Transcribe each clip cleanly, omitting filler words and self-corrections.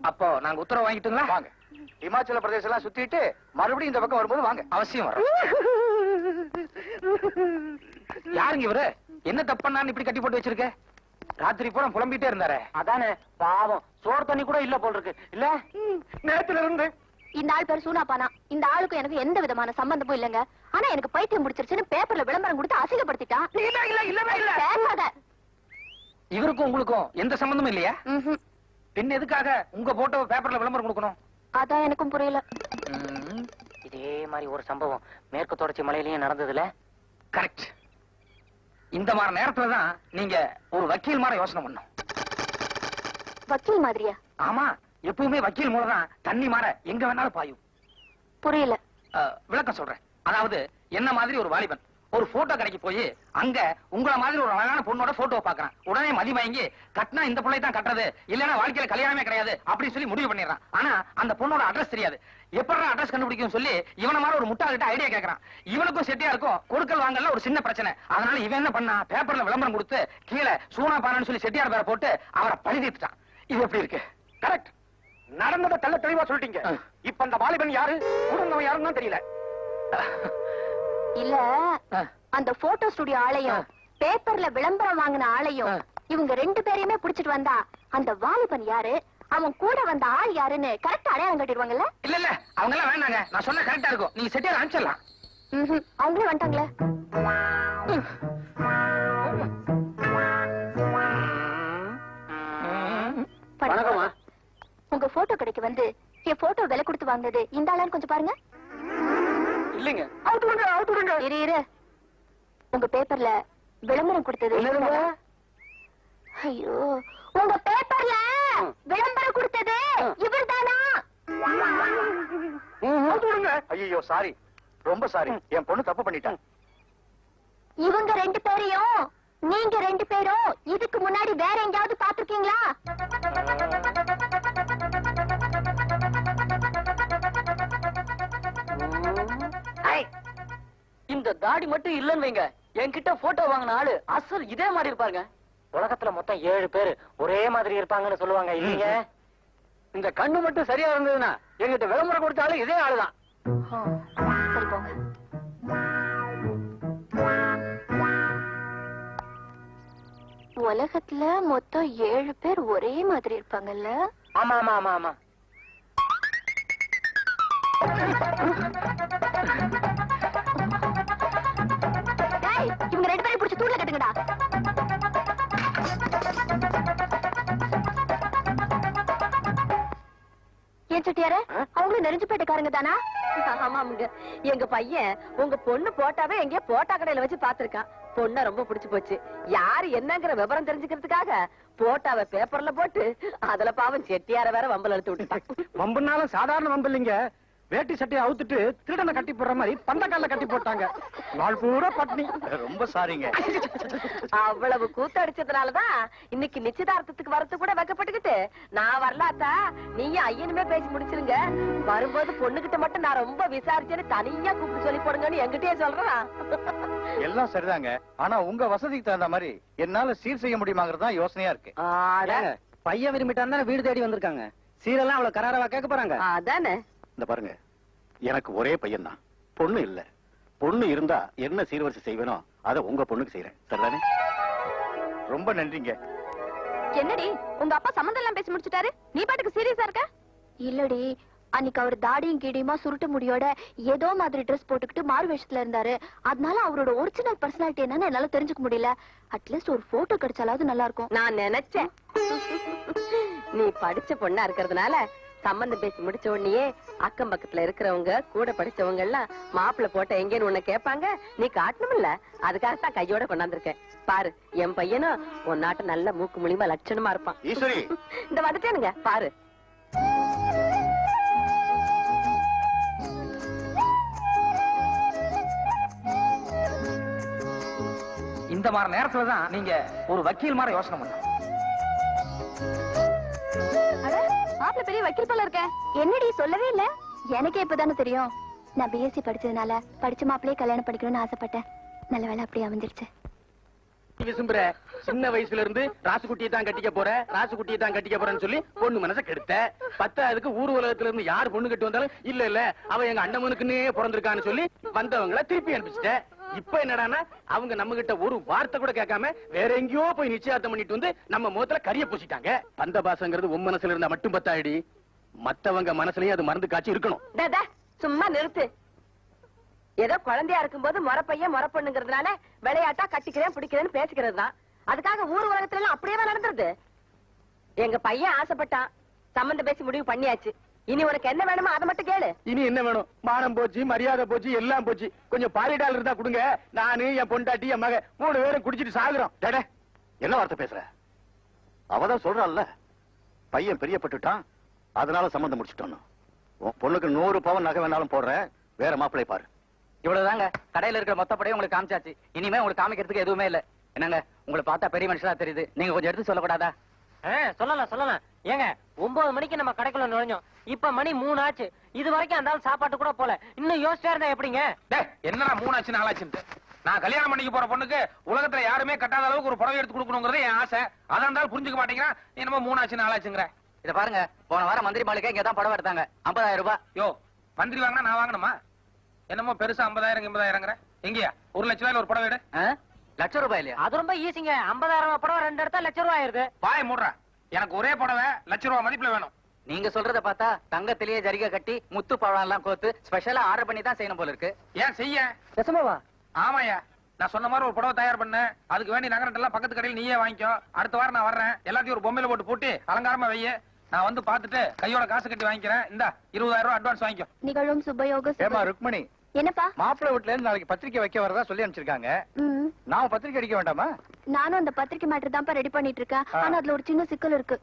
அப்போ நாங்க உத்தரவு வாங்கிட்டுங்களா? வாங்க. இமாச்சல பிரதேசம் எல்லாம் சுத்திட்டு மறுபடியும் இந்த பக்கம் வரும்போது வாங்க. அவசியம் வரும். யாருங்க இவரு? என்ன தப்பண்ணான்னு இப்படி கட்டி போட்டு வச்சிருக்க? ராத்திரி பூரா புலம்பிட்டே இருந்தாரே. அதானே பாவம், சோறு தண்ணி கூட இல்ல போல் இருக்கு. இல்ல நேரத்துல இருந்து இந்த ஆள் பேர் சூனாப்பானா. இந்த ஆளுக்கும் எனக்கு எந்த விதமான சம்பந்தமும் இல்லங்க. ஆனா எனக்கு பைத்தியம் முடிச்சிருச்சுன்னு பேப்பர்ல விளம்பரம் கொடுத்து அசிங்கப்படுத்திட்டான். பேசாத. இவருக்கும் உங்களுக்கும் எந்த சம்பந்தமும் இல்லையா? பின் எதுக்காக உங்க போட்டோ பேப்பர்ல விளம்பரம் கொடுக்கணும்? அதான் எனக்கும் புரியல. இதே மாதிரி ஒரு சம்பவம் மேற்கு தொடர்ச்சி மலையிலயும் நடந்ததுல. கரெக்ட். இந்த மாதிரி நேரத்துலதான் நீங்க ஒரு வக்கீல் மாதிரி யோசனை பண்ணும். வக்கீல் மாதிரியா? ஆமா, எப்பவுமே வக்கீல் மூலம் தான் தண்ணி மாற எங்க வேணாலும் பாயும். புரியல. விளக்கம் சொல்றேன். அதாவது என்ன மாதிரி ஒரு வாலிபன் ஒரு போட்டோ கடைக்கு போய் அங்க உங்கள மாதிரி ஒரு அழகான பொண்ணோட போட்டோ பாக்குறான். உடனே மதிமயங்கி கட்டினா இந்த பிள்ளை தான் கட்டுறது, இல்லன்னா வாழ்க்கையில கல்யாணமே கிடையாது அப்படின்னு சொல்லி முடிவு பண்ணிடுறான். ஆனா அந்த பொண்ணோட அட்ரஸ் தெரியாது. எப்படி அட்ரஸ் கண்டுபிடிக்கும் சொல்லி இவன மாதிரி ஒரு முட்டாள்கிட்ட ஐடியா கேட்கறான். இவனுக்கும் செட்டியா இருக்கும். கொடுக்கல் வாங்கல ஒரு சின்ன பிரச்சனை. அதனால இவன் என்ன பண்ணா, பேப்பர்ல விளம்பரம் கொடுத்து கீழே சூனா பானு சொல்லி செட்டியார் பேரை போட்டு அவரை பழி தீர்த்துட்டான். இது எப்படி இருக்கு? கரெக்ட். நடந்ததை தெள்ள தெளிவா சொல்லிட்டீங்க. இப்ப அந்த வாலிபன் யாரு, குடும்பம் யாருன்னு தான் தெரியல. இல்ல, அந்த போட்டோ ஸ்டுடியோ ஆளையும் பேப்பர்ல விளம்பரம் வாங்கின ஆளையும் இவங்க ரெண்டு பேரையுமே புடிச்சிட்டு வந்தா அந்த வாலிபன் யாரு, அவன் கூட வந்த ஆள் யாருன்னு கரெக்டா அடையாளம் கட்டிடுவாங்கல்ல? இல்ல இல்ல, அவங்க எல்லாம் வேணாங்க. நான் சொன்ன கரெக்டா இருக்கும். நீங்க செட்டியார் அனுப்பிச்சிடலாம். அவங்களே வந்துட்டாங்களே. வணக்கம்மா. உங்க போட்டோ கடைக்கு வந்து என் போட்டோ விலை கொடுத்து வாங்கினது இந்த ஆளான்னு கொஞ்சம் பாருங்க. இல்லைங்க. இரு. உங்க பேப்பர்ல விளம்பரம் கொடுத்தது. ஐயோ, உங்க பேப்பர்ல விளம்பரம் கொடுத்தது இவர்தானா? ஐயோ சாரி, ரொம்ப சாரி. என் பொண்ணு தப்பு பண்ணிட்டான். இவங்க ரெண்டு பேரையும் நீங்க ரெண்டு பேரும் இதுக்கு முன்னாடி வேற எங்கேயாவது பாத்துருக்கீங்களா? இந்த தாடி மட்டும் இல்லன்னு வைங்க, என்கிட்ட போட்டோ வாங்கின ஆளு அசல் இதே மாதிரி இருப்பாருங்க. உலகத்துல மொத்தம் 7 பேரு ஒரே மாதிரி இருப்பாங்கன்னு சொல்லுவாங்க இல்லீங்க. இந்த கண்ணு மட்டும் சரியா இருந்ததுன்னா எங்கிட்ட விளம்பரம் கொடுத்தாலும் இதே ஆளுதான். சரி போங்க. உலகத்துல மொத்தம் 7 பேர் ஒரே மாதிரி இருப்பாங்கல்ல? ஆமா ஆமா ஆமா ஆமா. இவங்க ரெண்டு பேரும் பிடிச்சி தூண்ல கட்டுங்கடா. ஏன் செட்டியார, அவங்களும் நெருஞ்சு பேட்டக்காரங்க தானா? ஆமாமுங்க. எங்க பையன் உங்க பொண்ணு போட்டாவே எங்கேயோ போட்டா கடையில வச்சு பாத்துருக்கான். பொண்ண ரொம்ப பிடிச்சு போச்சு. யாரு என்னங்கிற விவரம் தெரிஞ்சுக்கிறதுக்காக போட்டாவை பேப்பர்ல போட்டு அதுல பாவம் செட்டியார வேற வம்பல் எடுத்து விட்டுட்டான். வம்புனாலும் சாதாரண வம்பு இல்லைங்க. வேட்டி சட்டையை அவுத்துட்டு திருடனை கட்டி போடுற மாதிரி பந்தக்கால கட்டி போட்டாங்க. நாள் பூரா பட்னி. ரொம்ப சாரிங்க. அவ்வளவு கூத்தடிச்சதுனாலதான் இன்னைக்கு நிச்சயதார்த்தத்துக்கு வரது கூட வைக்கப்பட்டுக்கிட்டு நான் வரலாத்தா, நீங்க ஐயனுமே பேசி முடிச்சிருங்க. வரும்போது பொண்ணுகிட்ட மட்டும் நான் ரொம்ப விசாரிச்சேன்னு தனியா கூப்பிட்டு சொல்லி போடுங்கன்னு என்கிட்டயே சொல்றான். எல்லாம் சரிதாங்க. ஆனா உங்க வசதிக்கு தகுந்த மாதிரி என்னால சீர் செய்ய முடியுமாங்கிறது தான் யோசனையா இருக்கு. பையன் விரும்பிட்டான் தானே வீடு தேடி வந்திருக்காங்க. சீரெல்லாம் அவ்வளவு கராரவா கேட்க போறாங்க. அதானே. இந்த பாருங்க, எனக்கு ஒரே பையன் தான், பொண்ணு இல்ல. பொண்ணு இருந்தா என்ன சீர்வரிசை செய்வேனோ அதை உங்க பொண்ணுக்கு செய்யறேன். சரிதானே? ரொம்ப நன்றிங்க. என்னடி உங்க அப்பா சம்மந்தம் எல்லாம் பேசி முடிச்சுட்டாரு, நீ பாட்டுக்கு சீரியஸா இருக்க? இல்லடி, அன்னைக்கு அவர் தாடியும் கீடியுமா சுருட்ட முடியோட ஏதோ மாதிரி ட்ரெஸ் போட்டுக்கிட்டு மாறு வேஷத்துல இருந்தாரு. அதனால அவரோட ஒரிஜினல் பர்சனாலிட்டி என்னன்னு என்னால தெரிஞ்சுக்க முடியல. அட்லீஸ்ட் ஒரு போட்டோ கிடைச்சாலாவது நல்லா இருக்கும். நான் நினைச்சேன் நீ படிச்ச பொண்ணா இருக்கிறதுனால சம்பந்தம் பேசி முடிச்ச உடனே அக்கம் பக்கத்துல இருக்கிறவங்க கூட படிச்சவங்க எல்லாம் மாப்பிள்ள போட்ட எங்கேன்னு உன்ன கேட்பாங்க. நீ காட்டணும்ல, அதுக்காகத்தான் கையோட கொண்டாந்துருக்கேன். பாரு, என் பையனும் உன் நாட்டு நல்ல மூக்கு மூலியமா லட்சணமா இருப்பான். ஈஸ்வரி, இந்த வந்துட்டேனுங்க பாரு. இந்த மாதிரி நேரத்துலதான் நீங்க ஒரு வக்கீல் மாதிரி யோசனை பண்ணும். மாப்பிள்ள பெரிய வக்கீல் போல இருக்க. என்னடி சொல்லவே இல்ல? எனக்கே இப்பதானே தெரியும். நான் பிஎஸ்சி படிச்சதுனால படிச்ச மாப்பிள்ளையே கல்யாணம் படிக்கணும்னு ஆசைப்பட்டேன். நல்ல வேலை அப்படியே அமைஞ்சிருச்சு. விசும்புற சின்ன வயசுல இருந்து ராசுகுட்டியை தான் கட்டிக்க போற ராசுகுட்டியை தான் கட்டிக்க போறேன்னு சொல்லி பொண்ணு மனசை கெடுத்த பத்தாவதுக்கு ஊர் உலகத்துல இருந்து யார் பொண்ணு கட்டு வந்தாலும் இல்ல அவ எங்க அண்ணனுக்குன்னே பிறந்திருக்கான்னு சொல்லி வந்தவங்கள திருப்பி அனுப்பிச்சிட்ட. இப்ப என்னடான்னா அவங்க நம்ம கிட்ட ஒரு வார்த்தை கூட கேட்காம வேற எங்கேயோ போய் நிச்சயார்த்தம் பண்ணிட்டு வந்து நம்ம முகத்துல கரிய பூசிட்டாங்க. பந்த பாசங்கிறது உன் மனசுல இருந்தா மட்டும் பத்தாயிடி, மத்தவங்க மனசுலயும் அது மருந்து காட்சி இருக்கணும். சும்மா நிறுத்து. ஏதோ குழந்தையா இருக்கும்போது முறப்பையன் முறப்பொண்ணுங்கிறதுனால விளையாட்டா கட்டிக்கிறேன் பிடிக்கிறேன்னு பேசிக்கிறது தான். அதுக்காக ஊர் உலகத்துல எல்லாம் அப்படியே நடந்துருது. எங்க பையன் ஆசைப்பட்டான், சம்பந்தம் பேசி முடிவு பண்ணியாச்சு. இனி உனக்கு என்ன வேணுமோ அதை மட்டும் கேளு. இனி என்ன வேணும்? மானம் போச்சு, மரியாதை போச்சு, எல்லாம் போச்சு. கொஞ்சம் பாலிடால் இருந்தா கொடுங்க. நானு என் பொண்டாட்டி என் மக 3 பேரும் குடிச்சிட்டு சாகுறோம். டேடே, என்ன வார்த்தை பேசுற? அவதான் சொல்றாள்ல, பையன் பிரியப்பட்டுட்டான், அதனால சம்பந்தம் முடிச்சுட்டோம். உன் பொண்ணுக்கு 100 பவுன் நகை வேணாலும் போடுறேன், வேற மாப்பிள்ளை பாரு. இவ்வளவுதாங்க, கடையில இருக்கிற மொத்த படையும் உங்களுக்கு காமிச்சாச்சு. இனிமே உங்களுக்கு காமிக்கிறதுக்கு எதுவுமே இல்ல. என்னங்க, உங்களை பார்த்தா பெரிய மனுஷனா தெரியுது, நீங்க கொஞ்சம் எடுத்து சொல்லக்கூடாதா? சொல்லலாம். ஏங்க 9 மணிக்கு நம்ம கடைக்குள்ள நுழைஞ்சோம், இப்ப மணி 3 ஆச்சு. இது வரைக்கும் அந்த ஆள் சாப்பாட்டு கூட போல. இன்னும் யோசிச்சா இருந்தா எப்படிங்க? என்னடா 3 ஆச்சு 4 ஆச்சுன்னு? நான் கல்யாணம் பண்ணிக்க போற பொண்ணுக்கு உலகத்துல யாருமே கட்டாத அளவுக்கு ஒரு புடவை எடுத்து கொடுக்கணுங்கிறது என் ஆசை. அதான் இருந்தாலும் புரிஞ்சுக்க மாட்டேங்கிறான். என்னமோ 3 ஆச்சு 4 ஆச்சுங்கிற. இத பாருங்க, போன வாரம் மந்திரி மாளிகை இங்க தான் புடவை எடுத்தாங்க, 50,000 ரூபாய். யோ, மந்திரி வாங்கினா நான் வாங்கணுமா? என்னமோ பெருசா 50,000 80,000ங்கிற. எங்கயா 1 லட்சம் ரூபாயில ஒரு புடவை எடு. லட்சம் ரூபாய் இல்லையா? அது ரொம்ப ஈஸிங்க. 50,000 புடவை 2 எடுத்தா லட்சம் ரூபாய் ஆயிருது. பாய மூடுறா. எனக்கு ஒரே புடவை லட்சம் ரூபாய் மதிப்புல வேணும். நீங்க சொல்றத பார்த்தா தங்கத்திலேயே ஜரிகை கட்டி முத்து பழம் எல்லாம் கோத்து ஸ்பெஷலா ஆர்டர் பண்ணி தான் செய்யணும் போல இருக்கு. ஏன் செய்ய? நிஜமாவா? ஆமாயா, நான் சொன்ன மாதிரி ஒரு புடவை தயார் பண்ண. அதுக்கு வேண்டி நகரட்ட எல்லாம் பக்கத்து கடையில் நீயே வாங்கிக்கோ. அடுத்த வாரம் நான் வர்றேன். எல்லாத்தையும் ஒரு பொம்மையில போட்டு பூட்டி அலங்காரமா வைய. நான் வந்து பாத்துட்டு கையோட காசு கட்டி வாங்கிக்கிறேன். இந்த 20,000 ரூபாய் அட்வான்ஸ் வாங்கிக்கோ. நிகழும் சுபயோக ஏமா ருக்மணி, என்னப்பா? மாப்பிள்ளை வீட்டுல இருந்து நாளைக்கு பத்திரிக்கை வைக்க வரதா சொல்லி அனுப்பிச்சிருக்காங்க. நாம பத்திரிக்கை அடிக்க வேண்டாமா? நானும் அந்த பத்திரிக்கை மேட்டர் தான்ப்பா ரெடி பண்ணிட்டு இருக்கேன். ஆனா அதுல ஒரு சின்ன சிக்கல் இருக்கு.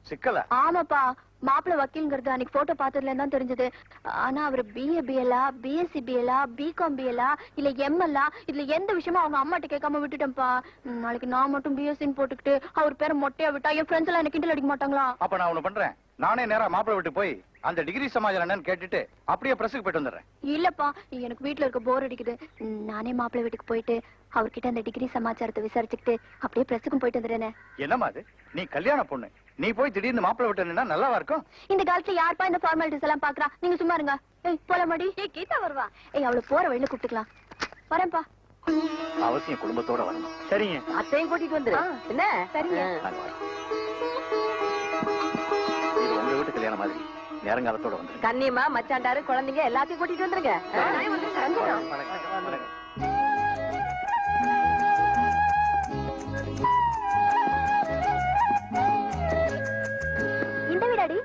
சிக்கல? ஆமாப்பா, மாப்பிள்ள வக்கீல்ங்கிறது அன்னைக்கு போட்டோ பார்த்ததுல தான் தெரிஞ்சது. ஆனா அவர் BA BLA BSc BLA BCom BLA இல்ல MLA இதுல எந்த விஷயமும் அவங்க அம்மாட்ட கேட்காம விட்டுட்டேன்ப்பா. நாளைக்கு நான் மட்டும் BSc போட்டுக்கிட்டு அவர் பேரை மொட்டையா விட்டா என் ஃப்ரெண்ட்ஸ் எல்லாம் எனக்கு கிண்டல் அடிக்க மாட்டாங்களா? அப்ப நான் ஒண்ணு பண்றேன், நானே நேரா மாப்பிள்ளை விட்டு போய் அந்த டிகிரி சமாஜம் என்னன்னு கேட்டுட்டு அப்படியே பிரஸுக்கு போயிட்டு வந்துடுறேன். இல்லப்பா, எனக்கு வீட்டுல இருக்க போர் அடிக்குது. நானே மாப்பிள்ளை வீட்டுக்கு போயிட்டு அவர்கிட்ட அந்த டிகிரி சமாச்சாரத்தை விசாரிச்சுக்கிட்டு அப்படியே பிரஸுக்கும் போயிட்டு வந்துடுறேனே. என்னமா அது, நீ கல்யாண பொண்ணு, நீ போய் திடீர்னு மாப்பிள்ளை விட்டு நல்லாவா இருக்கும்? இந்த காலத்துல யாருப்பா இந்த ஃபார்மாலிட்டிஸ் எல்லாம் பாக்குறா? நீங்க சும்மா இருங்க. போல மாடி. கீதா வருவா. அவளை போற வழியில கூப்பிட்டுக்கலாம். வரேன்ப்பா. அவசியம் குடும்பத்தோட வரணும். சரிங்க. அத்தையும் கூட்டிட்டு வந்துரு. என்ன? சரிங்க. இது உங்க வீட்டு கல்யாணம் மாதிரி நேரங்காலத்தோட வந்து கண்ணியமா மச்சாண்டாரு குழந்தைங்க எல்லாத்தையும் கூட்டிட்டு வந்துருங்க. இந்த வீடாடி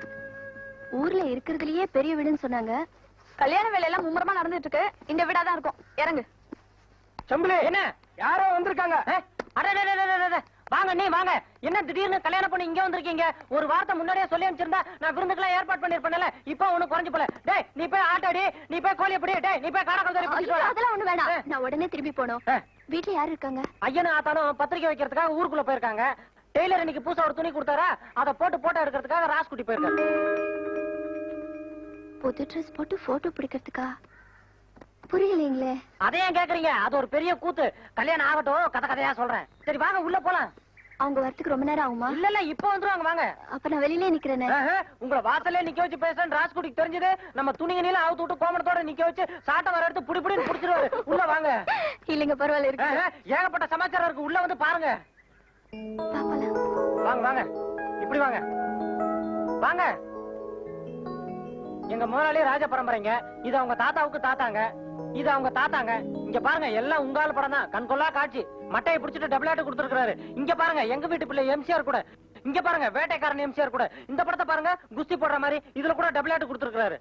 ஊர்ல இருக்கிறதுலயே பெரிய வீடுன்னு சொன்னாங்க. கல்யாண வேலையெல்லாம் மும்முரமா நடந்துட்டு இருக்கு. இந்த வீடாதான் இருக்கும். இறங்கு. சம்பளே, என்ன யாரோ வந்திருக்காங்க? வாங்க நீ வாங்க. என்ன திடீர்னு கல்யாணம் பண்ணி இங்க வந்திருக்கீங்க? ஒரு வார்த்தை முன்னாடியே சொல்லி அனுப்பிச்சிருந்தா நான் விருந்துக்கெல்லாம் ஏற்பாடு பண்ணிருப்பேன்ல. இப்போ ஒண்ணு குறைஞ்சு போல. டேய் நீ போய் ஆட்டாடி, நீ போய் கோழி அப்படி, டேய் நீ போய் அதெல்லாம் ஒண்ணு வேணாம், நான் உடனே திரும்பி போனோம். வீட்டுல யாரு இருக்காங்க? ஐயனும் ஆத்தாலும் பத்திரிக்கை வைக்கிறதுக்காக ஊருக்குள்ள போயிருக்காங்க. டெய்லர் இன்னைக்கு புதுசா ஒரு துணி கொடுத்தாரா, அதை போட்டு போட்டோ எடுக்கிறதுக்காக ராஸ்குட்டி போயிருக்காங்க. புது ட்ரெஸ் போட்டு போட்டோ பிடிக்கிறதுக்கா? புரியலீங்களே. அதே ஏன் கேக்குறீங்க? அது ஒரு பெரிய கூத்து. கல்யாணம் ஆகட்டும், கதை கதையா சொல்றேன். சரி வாங்க உள்ள போலாம். அவங்க வரத்துக்கு ரொம்ப நேரம் ஆகுமா? இல்ல இப்ப வந்துருவாங்க வாங்க. அப்ப நான் வெளியிலே நிக்கிறேனே. உங்களை வாசல்ல நிக்க வச்சு பேசுறேன். ராஸ்குட்டிக்கு தெரிஞ்சது நம்ம துணிங்க நீல அவுத்து விட்டு கோமணத்தோட நிக்க வச்சு சாட்டை வர எடுத்து புடி புடின்னு புடிச்சிருவாரு. உள்ள வாங்க. இல்லங்க பரவாயில்ல இருக்கு. ஏகப்பட்ட சமாச்சாரம் இருக்கு, உள்ள வந்து பாருங்க. வாங்க வாங்க, இப்படி வாங்க வாங்க. எங்க முதலாளி ராஜ பரம்பரைங்க. இது அவங்க தாத்தாவுக்கு தாத்தாங்க, இது அவங்க தாத்தாங்க. இங்க பாருங்க, எல்லாம் உங்கால படம் தான். கண்கொள்ளா காட்சி. மட்டையை பிடிச்சிட்டு டபுள் ஆட்டு கொடுத்துருக்காரு. இங்க பாருங்க, எங்க வீட்டு பிள்ளை எம்சிஆர் கூட. இங்க பாருங்க, வேட்டைக்காரன் எம்சிஆர் கூட. இந்த படத்தை பாருங்க, குஸ்தி போடுற மாதிரி. இதுல கூட டபுள் ஆட்டு கொடுத்துருக்காரு.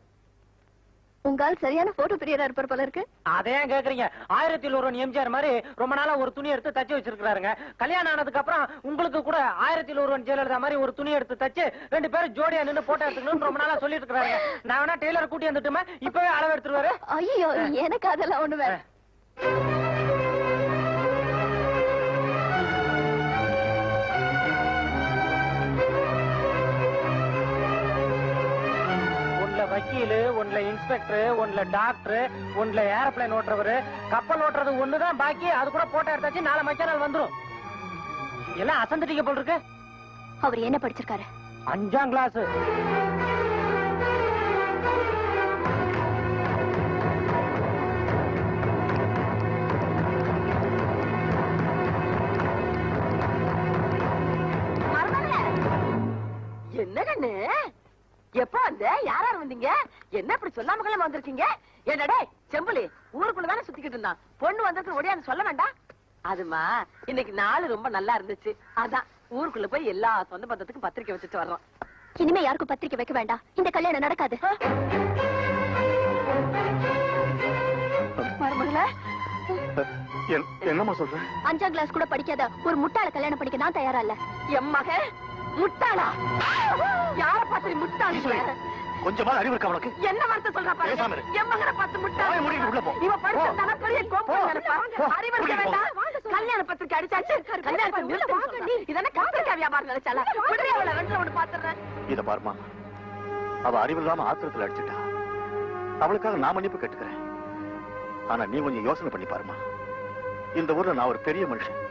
உங்கால் சரியான போட்டோ பிரியரா இருப்பார் போல இருக்கு. அதே கேக்குறீங்க? 1001 எம்ஜிஆர் மாதிரி ரொம்ப நாளா ஒரு துணி எடுத்து தச்சு வச்சிருக்காருங்க. கல்யாணம் ஆனதுக்கு அப்புறம் உங்களுக்கு கூட 1001 ஜெயலலிதா மாதிரி ஒரு துணி எடுத்து தச்சு 2 பேரும் ஜோடியா நின்னு போட்டோ எடுத்துக்கணும்னு ரொம்ப நாளா சொல்லிட்டு இருக்காங்க. நான் வேணா டெய்லர் கூட்டி வந்துட்டுமா? இப்பவே அளவு எடுத்துருவாரு. ஐயோ, எனக்கு அதெல்லாம் ஒண்ணு வேற. வக்கீலு, ஒன்ல இன்ஸ்பெக்டர், ஒன்ல டாக்டர், ஒன்ல ஏரோப்ளேன் ஓட்டுறவரு, கப்பல் ஓட்டுறது ஒண்ணுதான் பாக்கி. அது கூட போட்டோ எடுத்தாச்சு, நாளை மச்ச நாள் வந்துரும். எல்லாம் அசந்துட்டீங்க போல் இருக்கு. அவர் என்ன படிச்சிருக்காரு? 5ஆம் கிளாஸ். என்ன கண்ணு எப்ப வந்த? யாராரு வந்தீங்க? என்ன இப்படி சொல்லாம கிளம்ப வந்திருக்கீங்க? என்னடே செம்புலி ஊருக்குள்ளதானே சுத்திக்கிட்டு இருந்தான். பொண்ணு வந்திருக்கு ஒடியான்னு சொல்ல வேண்டாம். அதுமா இன்னைக்கு நாள் ரொம்ப நல்லா இருந்துச்சு. அதான் ஊருக்குள்ள போய் எல்லா சொந்த பந்தத்துக்கும் பத்திரிக்கை வச்சுட்டு வர்றோம். இனிமே யாருக்கும் பத்திரிக்கை வைக்க வேண்டாம். இந்த கல்யாணம் நடக்காது. மருமகள என்னம்மா சொல்ற? 5ஆம் கிளாஸ் கூட படிக்காத ஒரு முட்டாள கல்யாணம் பண்ணிக்க நான் தயாரா இல்ல. என் மக முட்டாளா? யார பார்த்து முட்டாளி? கொஞ்சமா அறிவு இருக்கா உனக்கு? என்ன வார்த்தை சொல்றா பாருங்க. பேசாம இரு. என் மகனை பார்த்து முட்டாளி. வாயை மூடிட்டு உள்ள போ. இவ படிச்சதான பெரிய கோப்பை நினைப்பா. போ. அறிவு இருக்க வேண்டாம். கல்யாண பத்திரிக்கை அடிச்சாச்சு. கல்யாணத்தை நிறுத்து. இதென்ன கத்திரிக்காய் வியாபாரம் நினைச்சால? விடுறே அவளை ரெண்டுல ஒண்ணு பாத்துறேன். இத பாருமா, அவ அறிவில்லாம ஆத்திரத்துல அடிச்சுட்டா. அவளுக்காக நான் மன்னிப்பு கேட்டுக்கிறேன். ஆனா நீ கொஞ்சம் யோசனை பண்ணி பாருமா. இந்த ஊர்ல நான் ஒரு பெரிய மனுஷன்.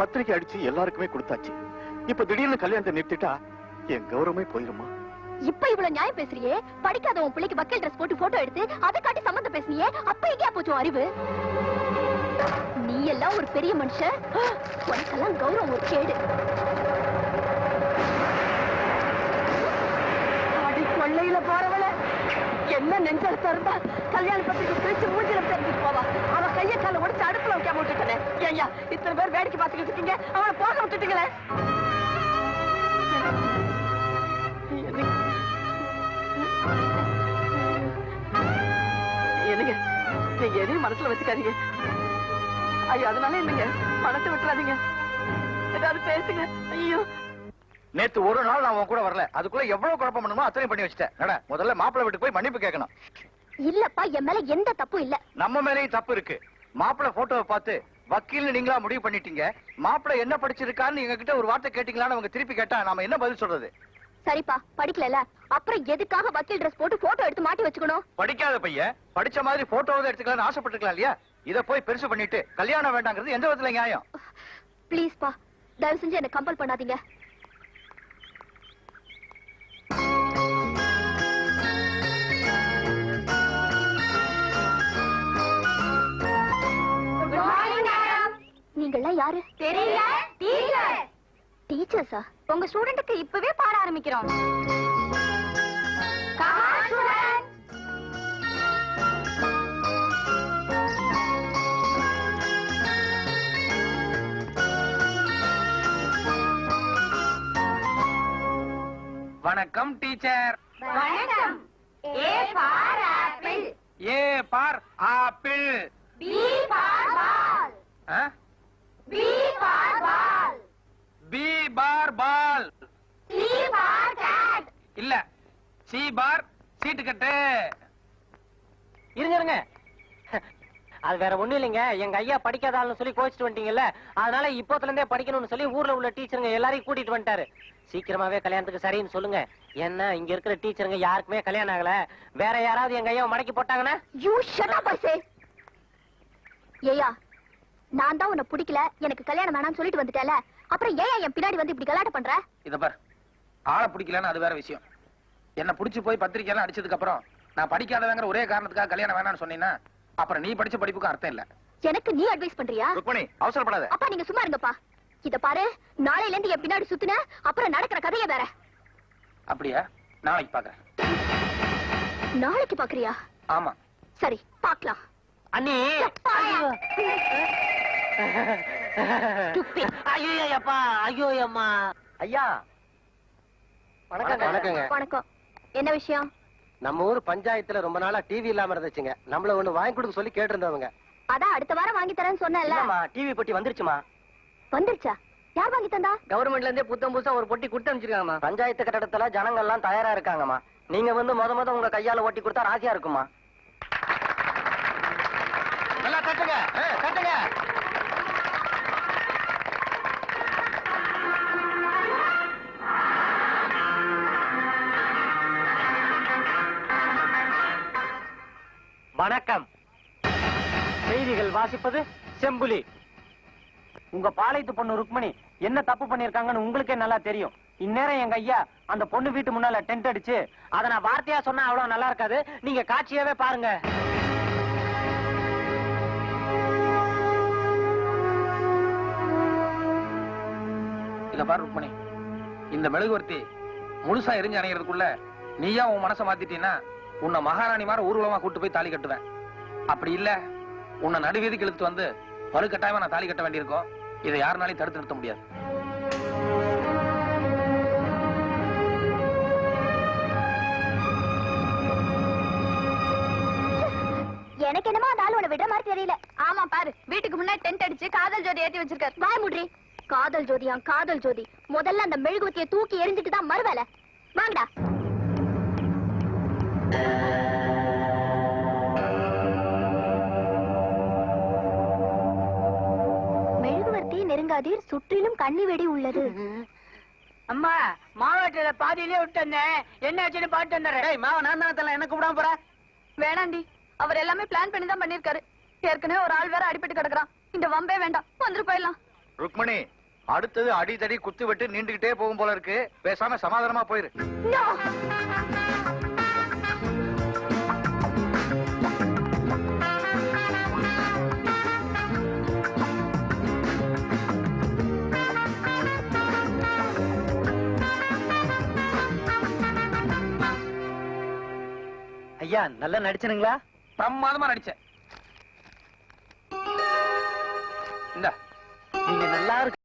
பத்திரிக்கை அடிச்சு எல்லாருக்குமே கொடுத்தாச்சு. இப்ப திடீர்னு கல்யாணத்தை நிறுத்திட்டா என் கௌரவமே போயிருமா? இப்ப இவ்வளவு நியாயம் பேசுறியே. படிக்காத உன் பிள்ளைக்கு வக்கீல் ட்ரெஸ் போட்டு போட்டோ எடுத்து அதை காட்டி சம்மந்தம் பேசுனியே. அப்ப எங்கேயா போச்சு உன் அறிவு? நீ எல்லாம் ஒரு பெரிய மனுஷன். உனக்கெல்லாம் கௌரவம் ஒரு கேடு. அடி கொள்ளையில போறவள என்ன நெஞ்சல் தருந்தா கல்யாண பத்திரிக்கை பிரிச்சு மூஞ்சில தெரிஞ்சுட்டு போவா. அவ கைய கால உடைச்சு அடுப்புல வைக்காம விட்டுட்டனே. ஐயா இத்தனை பேர் வேடிக்கை பார்த்துக்கிட்டு இருக்கீங்க, அவளை போக விட்டுட்டீங்களே. என்னங்க நீங்க எதையும் மனசுல வச்சுக்காதீங்க. ஐயோ அதனால என்னங்க மனசை விட்டுறாதீங்க. ஏதாவது பேசுங்க. ஐயோ நேத்து ஒரு நாள் நான் உன் கூட வரல. அதுக்குள்ள எவ்வளவு குழப்பம் பண்ணுமோ அத்தனை பண்ணி வச்சுட்டேன். நட, முதல்ல மாப்பிள்ளை வீட்டுக்கு போய் மன்னிப்பு கேட்கணும். இல்லப்பா, என் மேல எந்த தப்பும் இல்ல. நம்ம மேலேயும் தப்பு இருக்கு. மாப்பிள்ளை போட்டோவை பார்த்து வக்கீல்னு நீங்களா முடிவு பண்ணிட்டீங்க. மாப்பிள்ளை என்ன படிச்சிருக்கான்னு எங்க கிட்ட ஒரு வார்த்தை கேட்டீங்களான்னு அவங்க திருப்பி கேட்டா நாம என்ன பதில் சொல்றது? சரிப்பா, படிக்கல. அப்புறம் எதுக்காக வக்கீல் ட்ரெஸ் போட்டு போட்டோ எடுத்து மாட்டி வச்சுக்கணும்? படிக்காத பையன் படிச்ச மாதிரி போட்டோவை எடுத்துக்கலாம்னு ஆசைப்பட்டிருக்கலாம் இல்லையா? இத போய் பெருசு பண்ணிட்டு கல்யாணம் வேண்டாங்கிறது எந்த விதத்துல நியாயம்? ப்ளீஸ் பா, தயவு செஞ்சு என்ன கம்பல் பண்ணாதீங்க. நீங்கெல்லாம் யாரு? தெரியல. டீச்சர். டீச்சர்ஸா? உங்க ஸ்டூடெண்ட்க்கு இப்பவே பாட ஆரம்பிக்கிறோம். வணக்கம் டீச்சர். வணக்கம். A for apple. A for apple. B for ball. B for ball. B for ball. C for cat. இல்ல, சி பார் சீட்டு கட்டு. இருங்க அது வேற ஒண்ணும் இல்லைங்க. எங்க ஐயா படிக்காதான்னு சொல்லி கோச்சிட்டு வந்துட்டீங்கல்ல, அதனால இப்போத்துல இருந்தே படிக்கணும்னு சொல்லி ஊர்ல உள்ள டீச்சருங்க எல்லாரையும் கூட்டிட்டு வந்துட்டாரு. சீக்கிரமாவே கல்யாணத்துக்கு சரின்னு சொல்லுங்க. என்ன இங்க இருக்கிற டீச்சருங்க யாருக்குமே கல்யாணம் ஆகல. வேற யாராவது எங்க ஐயாவை மடக்கி போட்டாங்கன்னா? யூ ஷட் அப் ஐ சே. ஏயா, நான் தான் உன்னை பிடிக்கல, எனக்கு கல்யாணம் வேணாம்னு சொல்லிட்டு வந்துட்டேல, அப்புறம் ஏன் என் பின்னாடி வந்து இப்படி கலாட்ட பண்ற? இத பார், ஆளை பிடிக்கலன்னு அது வேற விஷயம். என்ன பிடிச்சு போய் பத்திரிக்கை எல்லாம் அடிச்சதுக்கு அப்புறம் நான் படிக்காதவங்கிற ஒரே காரணத்துக்காக கல்யாணம் வேணாம்னு சொன்னீங்கன்னா அப்புறம் நீ படிச்ச படிப்புக்கு அர்த்தம் இல்ல. எனக்கு நீ அட்வைஸ் பண்றியா? ருக்மணி, அவசரப்படாத. அப்பா நீங்க சும்மா இருங்கப்பா. இத பாரு, நாளையில இருந்து என் பின்னாடி சுத்துன அப்புறம் நடக்கிற கதைய வேற. அப்படியா? நாளைக்கு பாக்குறேன். நாளைக்கு பாக்குறியா? ஆமா. சரி, பாக்கலாம். அண்ணி. ஐயோ அப்பா, ஐயோ அம்மா. ஐயா வணக்கங்க. வணக்கம். என்ன விஷயம்? நம்ம ஊர் பஞ்சாயத்துல ரொம்ப நாளா டிவி இல்லாம இருந்துச்சுங்க. நம்மள ஒண்ணு வாங்கி கொடுக்க சொல்லி கேட்டு இருந்தவங்க. அதான் அடுத்த வாரம் வாங்கி தரேன்னு சொன்னேன்ல. டிவி பொட்டி வந்துருச்சுமா. வந்துருச்சா? யார் வாங்கி தந்தா? கவர்மெண்ட்ல இருந்தே புத்தம் புதுசா ஒரு பொட்டி கொடுத்து அனுப்பிச்சிருக்காங்கம்மா. பஞ்சாயத்து கட்டடத்துல ஜனங்கள் எல்லாம் தயாரா இருக்காங்கம்மா. நீங்க வந்து முத உங்க கையால ஓட்டி கொடுத்தா ராசியா இருக்குமா. நல்லா கட்டுங்க, கட்டுங்க. வணக்கம். செய்திகள் வாசிப்பது செம்புலி. உங்க பாளையத்து பொண்ணு ருக்மணி என்ன தப்பு பண்ணிருக்காங்கன்னு உங்களுக்கே நல்லா தெரியும். இந்நேரம் எங்க ஐயா அந்த பொண்ணு வீட்டு முன்னால டென்ட் அடிச்சு அத நான் வார்த்தையா சொன்னா அவ்வளவு நல்லா இருக்காது. நீங்க காட்சியாவே பாருங்க. இத பாரு ருக்மணி, இந்த மெழுகுவர்த்தி முழுசா எரிஞ்சு அணைகிறதுக்குள்ள நீயா உன் மனசை மாத்திட்டீன்னா உன்னை மகாராணி மாதிரி ஊர்வலமா கூட்டு போய் தாலி கட்டுவேன். அப்படி இல்ல உன்னை நடுவீதிக்கு இழுத்து வந்து வலுக்கட்டாயமா நான் தாலி கட்ட வேண்டியிருக்கோம். இதை யாருனாலையும் தடுத்து நிறுத்த முடியாது. எனக்கு என்னமோ அந்த ஆள் உன்னை விட மாதிரி தெரியல. ஆமா பாரு, வீட்டுக்கு முன்னாடி டென்ட் அடிச்சு காதல் ஜோதி ஏத்தி வச்சிருக்காரு. வாய் முட்ரி. காதல் ஜோதியா காதல் ஜோதி? முதல்ல அந்த மெழுகுவத்தியை தூக்கி எரிஞ்சிட்டு தான் மறுவேலை. வாங்கடா. மெழுகுவர்த்தி நெருங்காதீர், சுற்றிலும் கண்ணி வெடி உள்ளது. அம்மா மாவட்டத்துல பாதியிலே விட்டு என்ன ஆச்சுன்னு பாட்டு வந்துடுறேன். மாவ நான் தான் தரல, என்ன கூப்பிடாம போற? வேணாண்டி, அவர் எல்லாமே பிளான் பண்ணி தான் பண்ணிருக்காரு. ஏற்கனவே ஒரு ஆள் வேற அடிபட்டு கிடக்குறான். இந்த வம்பே வேண்டாம், வந்துட்டு போயிடலாம். ருக்மணி, அடுத்தது அடிதடி குத்து வெட்டு நீண்டுகிட்டே போகும் போல இருக்கு. பேசாம சமாதானமா போயிரு. No! ஐயா நல்லா நடிச்சனுங்களா? பிரமாதமா நடிச்சேன். இந்த நீங்க நல்லா இருக்கு.